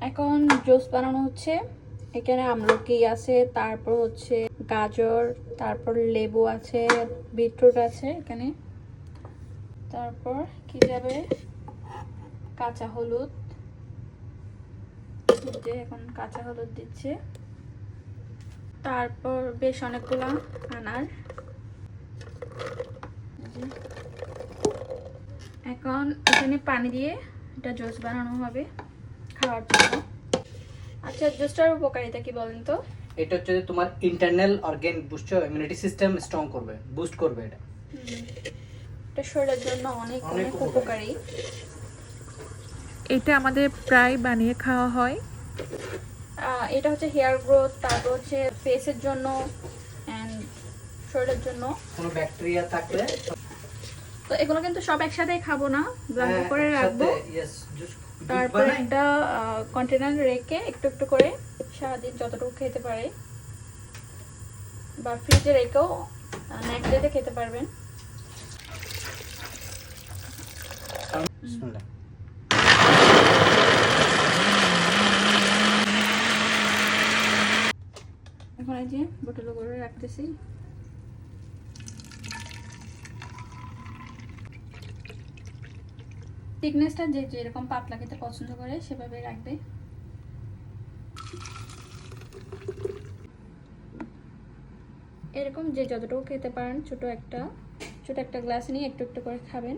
এখন জুস বানানো হচ্ছে। এখানে আমলকি আছে, তারপর হচ্ছে গাজর, তারপর লেবু আছে, বিটরুট আছে এখানে, তারপর কি যাবে, কাঁচা হলুদ। এখন কাঁচা হলুদ দিচ্ছে, তারপর বেশ অনেকগুলা আনার। এখন এখানে পানি দিয়ে এটা জুস বানানো হবে খাওয়ার জন্য। আচ্ছা, জুসটার উপকারিতা কি বলেন তো? এটা হচ্ছে যে তোমার internal organ boost, immunity system strong করবে, বুস্ট করবে এটা। এটা শরীরের জন্য অনেক অনেক উপকারী। এটা আমাদের প্রায় বানিয়ে খাওয়া হয়। এটা হচ্ছে হেয়ার গ্রোথ, তারপর হচ্ছে ফেসের জন্য এন্ড শরীরের জন্য। কোনো ব্যাকটেরিয়া থাকলে তো এগুলো কিন্তু সব একসাথে খাবো না, ব্লেন্ড করে রাখবো। তারপর একটা কন্টেনার রেখে একটু একটু করে সারাদিন যতটুকু খেতে পারে, বা ফ্রিজে রেখেও নেক্সট ডেতে খেতে পারবেন। এখন এই যে বোতলে করে রাখতেছি। থিকনেসটা যে যেরকম পাতলা খেতে পছন্দ করে সেভাবে রাখবে। এরকম যে যতটুকু খেতে পারেন ছোট একটা গ্লাস নিয়ে একটু একটু করে খাবেন।